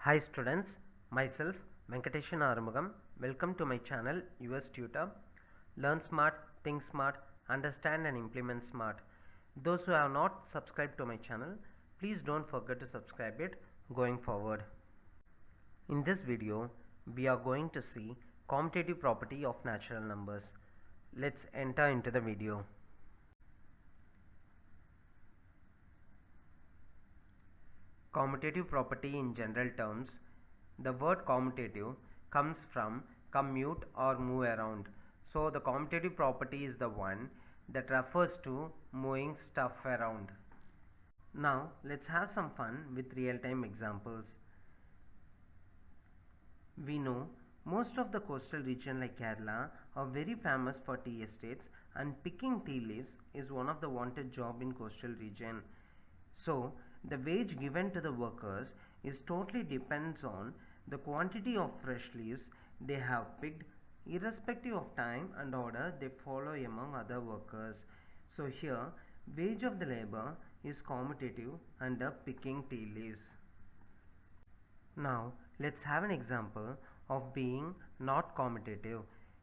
Hi students, myself Venkateshan Arumugam. Welcome to my channel US Tutor. Learn smart, think smart, understand and implement smart. Those who have not subscribed to my channel, please don't forget to subscribe it going forward. In this video, we are going to see commutative property of natural numbers. Let's enter into the video. Commutative property in general terms. The word commutative comes from commute or move around. So the commutative property is the one that refers to moving stuff around. Now let's have some fun with real-time examples. We know most of the coastal region like Kerala are very famous for tea estates, and picking tea leaves is one of the wanted job in coastal region. So the wage given to the workers is totally depends on the quantity of fresh leaves they have picked, irrespective of time and order they follow among other workers. So here wage of the labor is commutative under picking tea leaves. Now let's have an example of being not commutative.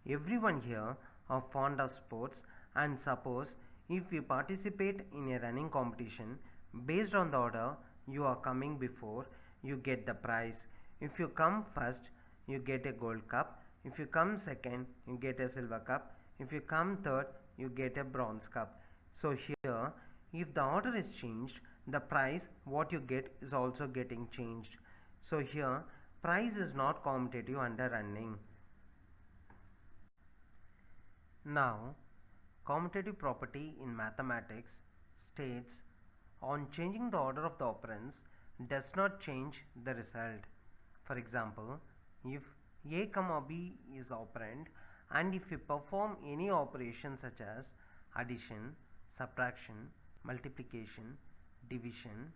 Everyone here are fond of sports, and suppose if you participate in a running competition, based on the order you are coming before, you get the prize. If you come first, you get a gold cup. If you come second, you get a silver cup. If you come third, you get a bronze cup. So here, if the order is changed, the prize what you get is also getting changed. So here price is not commutative under running. Now commutative property in mathematics states on changing the order of the operands does not change the result. For example, if a comma b is operand, and if we perform any operation such as addition, subtraction, multiplication, division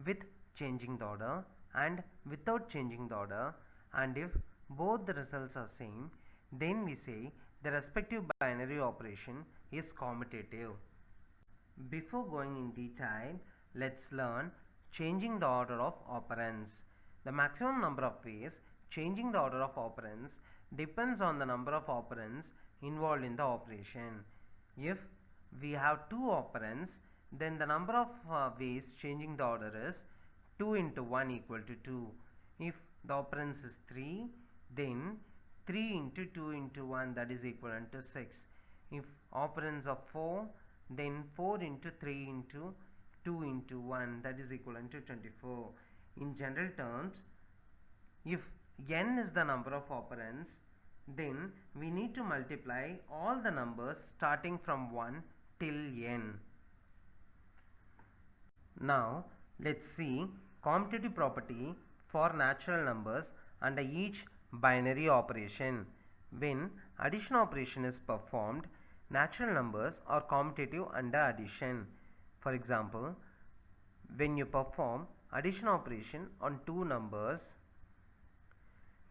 with changing the order and without changing the order, and if both the results are same, then we say the respective binary operation is commutative. Before going in detail, let's learn changing the order of operands. The maximum number of ways changing the order of operands depends on the number of operands involved in the operation. If we have two operands, then the number of ways changing the order is 2 into 1 equal to 2. If the operands is 3, then 3 into 2 into 1, that is equivalent to 6. If operands are 4, then 4 into 3 into 2 into 1, that is equivalent to 24. In general terms, if n is the number of operands, then we need to multiply all the numbers starting from 1 till n. Now let's see commutative property for natural numbers under each binary operation. When addition operation is performed, natural numbers are commutative under addition. For example, when you perform addition operation on two numbers,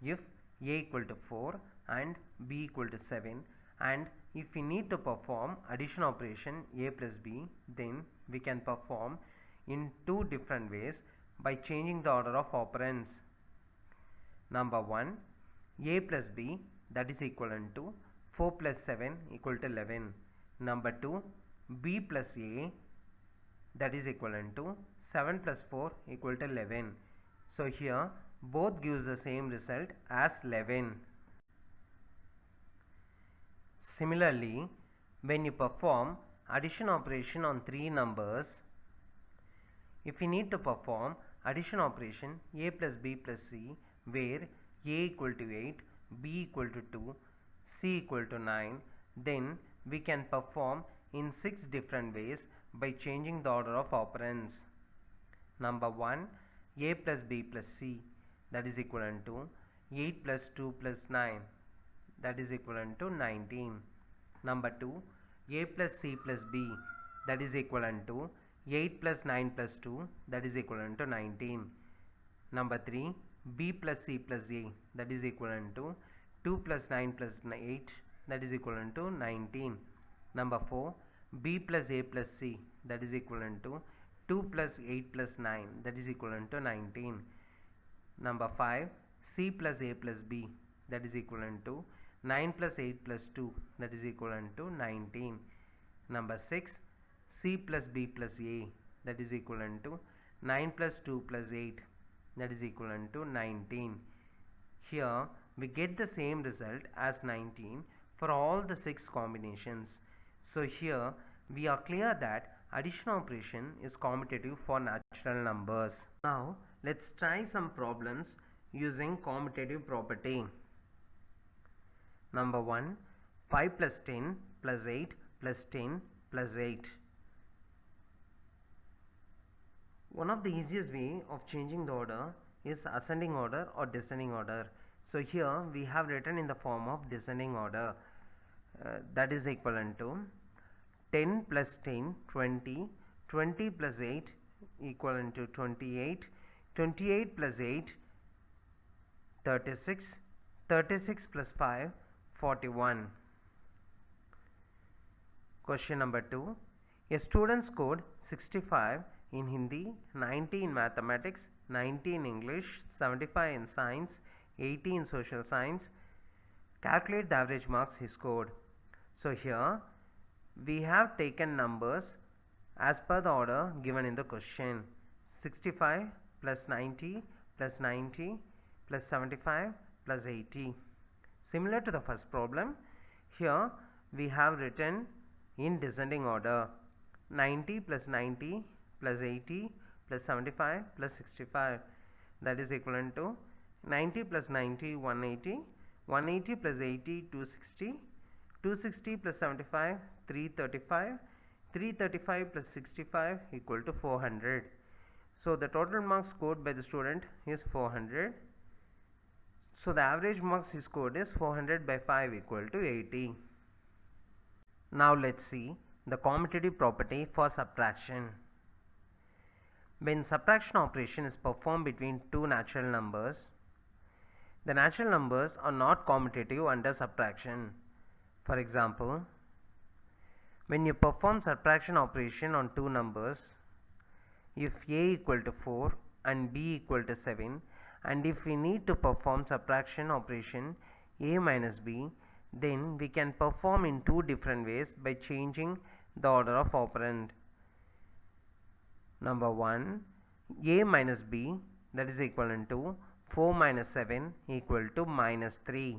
if a equal to 4 and b equal to 7, and if we need to perform addition operation a plus b, then we can perform in two different ways by changing the order of operands. Number 1, a plus b, that is equivalent to 4 plus 7 equal to 11. Number 2, b plus a, that is equivalent to 7 plus 4 equal to 11. So here both gives the same result as 11. Similarly, when you perform addition operation on three numbers, if we need to perform addition operation a plus b plus c, where a equal to 8, b equal to 2, c equal to 9, then we can perform in 6 different ways by changing the order of operands. Number 1, a plus b plus c, that is equivalent to 8 plus 2 plus 9, that is equivalent to 19. Number 2, a plus c plus b, that is equivalent to 8 plus 9 plus 2, that is equivalent to 19. Number 3, b plus c plus a, that is equivalent to 2 plus 9 plus 8, that is equivalent to 19. Number 4, b plus a plus c, that is equivalent to 2 plus 8 plus 9, that is equivalent to 19. Number 5, c plus a plus b, that is equivalent to 9 plus 8 plus 2, that is equivalent to 19. Number 6, c plus b plus a, that is equivalent to 9 plus 2 plus 8, that is equivalent to 19. Here we get the same result as 19 for all the 6 combinations. So here we are clear that addition operation is commutative for natural numbers. Now let's try some problems using commutative property. Number 1, 5 plus 10 plus 8 plus 10 plus 8. One of the easiest way of changing the order is ascending order or descending order. So here we have written in the form of descending order, that is equivalent to 10 plus 10 20, 20 plus 8 equivalent to 28, 28 plus 8 36, 36 plus 5 41. Question number 2. A student scored 65 in Hindi, 90 in mathematics, 90 in English, 75 in science, 80 in social science. Calculate the average marks he scored. So here we have taken numbers as per the order given in the question. 65 plus 90 plus 90 plus 75 plus 80. Similar to the first problem, here we have written in descending order 90 plus 90 plus 80 plus 75 plus 65, that is equivalent to 90 plus 90 180, 180 plus 80 260, 260 plus 75 335, 335 plus 65 equal to 400. So the total marks scored by the student is 400. So the average marks he scored is 400 by 5 equal to 80. Now let's see the commutative property for subtraction. When subtraction operation is performed between two natural numbers, the natural numbers are not commutative under subtraction. For example, when you perform subtraction operation on two numbers, if a equal to 4 and b equal to 7, and if we need to perform subtraction operation a minus b, then we can perform in two different ways by changing the order of operand. Number 1, a minus b, that is equivalent to 4 minus 7 equal to minus 3.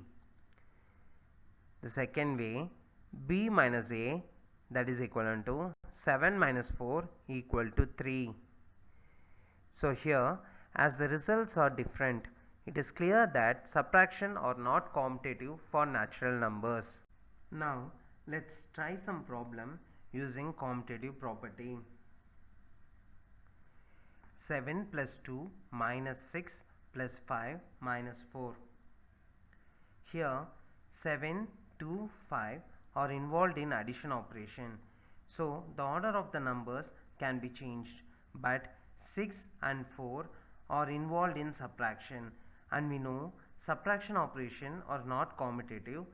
The second way, b minus a, that is equivalent to 7 minus 4 equal to 3. So here, as the results are different, it is clear that subtraction are not commutative for natural numbers. Now let's try some problem using commutative property. 7 plus 2 minus 6 plus 5 minus 4. Here 7, 2, 5 are involved in addition operation. So the order of the numbers can be changed, but 6 and 4 are involved in subtraction, and we know subtraction operation are not commutative.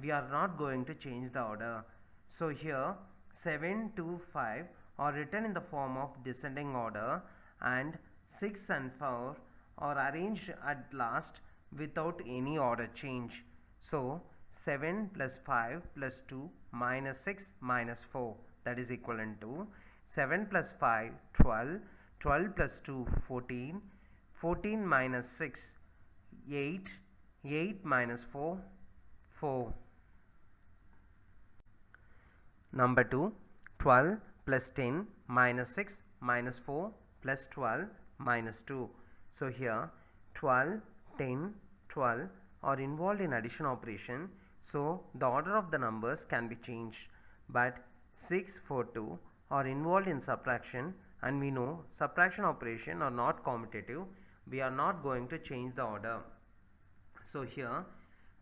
We are not going to change the order. So here 7, 2, 5 are written in the form of descending order, and 6 and 4 are arranged at last without any order change. So 7 plus 5 plus 2 minus 6 minus 4, that is equivalent to 7 plus 5 12, 12 plus 2 14, 14 minus 6 8, 8 minus 4 4. Number 2, 12 plus 10 minus 6 minus 4 plus 12 minus 2. So here 12, 10, 12 are involved in addition operation, so the order of the numbers can be changed, but 6, 4, 2 are involved in subtraction, and we know subtraction operation are not commutative. We are not going to change the order. So here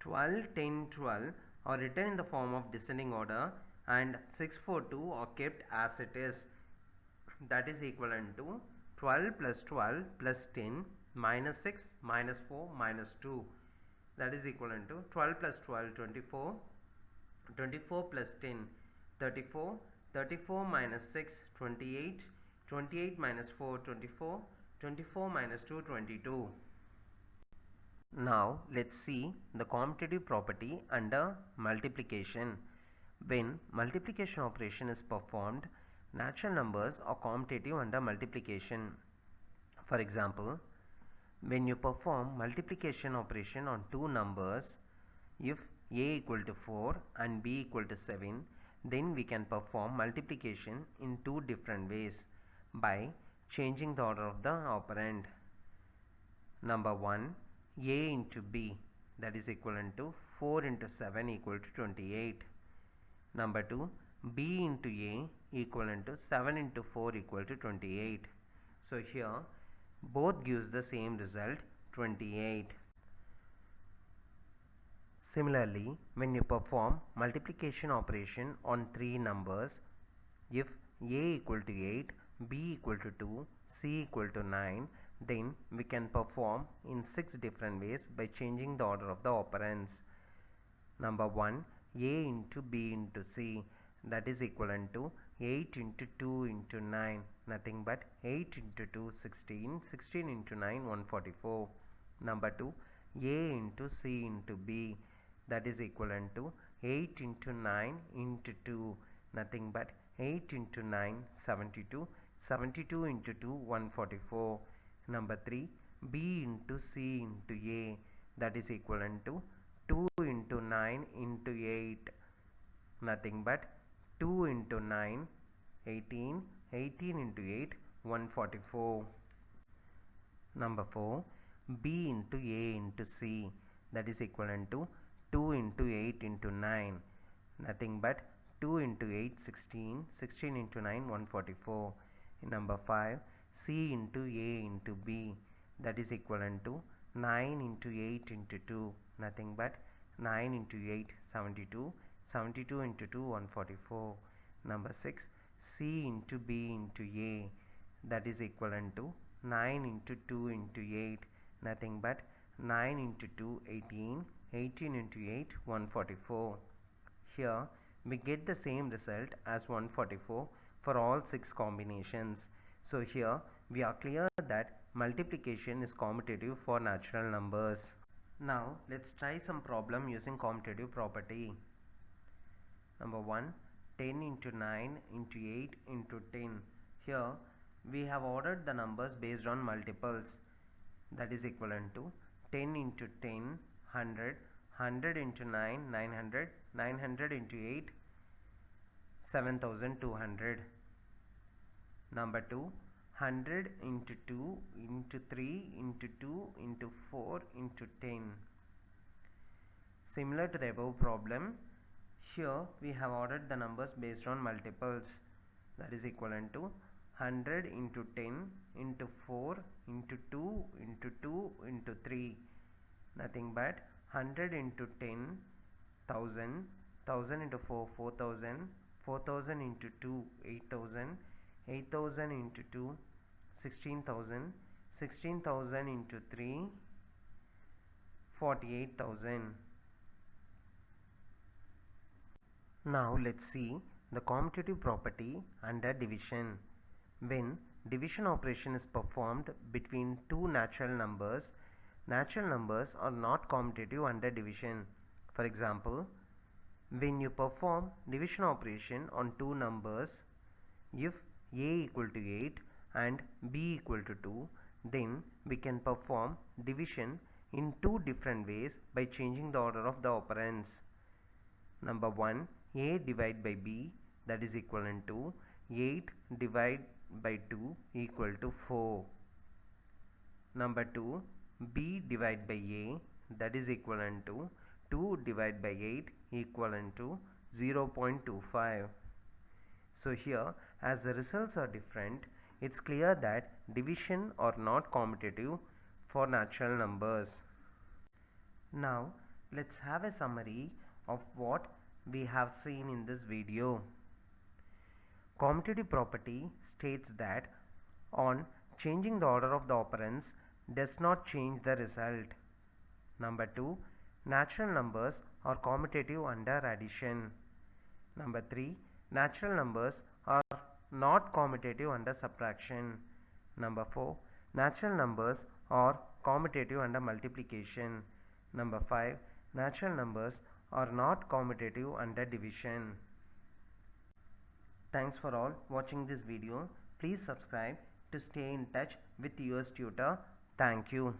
12, 10, 12 are written in the form of descending order, and 6, 4, 2 are kept as it is, that is equivalent to 12 plus 12 plus 10 minus 6 minus 4 minus 2, that is equivalent to 12 plus 12 24, 24 plus 10 34, 34 minus 6 28, 28 minus 4 24, 24 minus 2 22. Now let's see the commutative property under multiplication. When multiplication operation is performed, natural numbers are commutative under multiplication. For example, when you perform multiplication operation on two numbers, if a equal to 4 and b equal to 7, then we can perform multiplication in two different ways by changing the order of the operand. Number 1, a into b, that is equivalent to 4 into 7 equal to 28. Number 2, b into a equivalent to 7 into 4 equal to 28. So here both gives the same result, 28. Similarly, when you perform multiplication operation on three numbers, if a equal to 8, b equal to 2, c equal to 9, then we can perform in 6 different ways by changing the order of the operands. Number 1, a into b into c, that is equivalent to 8 into 2 into 9, nothing but 8 into 2 16, 16 into 9 144. Number 2, a into c into b, that is equivalent to 8 into 9 into 2, nothing but 8 into 9 72, 72 into 2 144. Number 3, b into c into a, that is equivalent to 2 into 9 into 8, nothing but 2 into 9 18, 18 into 8 144. Number 4, b into a into c, that is equivalent to 2 into 8 into 9, nothing but 2 into 8 16, 16 into 9 144. Number 5, c into a into b, that is equivalent to 9 into 8 into 2, nothing but 9 into 8 72, 72 into 2 144. Number 6, c into b into a, that is equivalent to 9 into 2 into 8, nothing but 9 into 2 18, 18 into 8 144. Here we get the same result as 144 for all 6 combinations. So here we are clear that multiplication is commutative for natural numbers. Now let's try some problem using commutative property. Number 1, 10 into 9 into 8 into 10. Here we have ordered the numbers based on multiples, that is equivalent to 10 into 10 100, 100 into 9 900, 900 into 8 7200. Number 2, 100 into 2 into 3 into 2 into 4 into 10. Similar to the above problem, here we have ordered the numbers based on multiples, that is equivalent to 100 into 10 into 4 into 2 into 2 into 3, nothing but 100 into 10 1000, 1000 into 4 4000, 4000 into 2 8000, 8000 into 2 16,000, 16,000 into 3 48,000. Now let's see the commutative property under division. When division operation is performed between two natural numbers are not commutative under division. For example, when you perform division operation on two numbers, if a equal to 8 and b equal to 2, then we can perform division in two different ways by changing the order of the operands. Number 1, a divided by b, that is equivalent to 8 divided by 2 equal to 4. Number 2, b divided by a, that is equivalent to 2 divided by 8 equivalent to 0.25. So here, as the results are different, it's clear that division are not commutative for natural numbers. Now let's have a summary of what we have seen in this video. Commutative property states that on changing the order of the operands does not change the result. Number 2, natural numbers are commutative under addition. Number 3, natural numbers are not commutative under subtraction. Number 4, natural numbers or commutative under multiplication. Number 5. Natural numbers are not commutative under division. Thanks for all watching this video. Please subscribe to stay in touch with yours tutor. Thank you.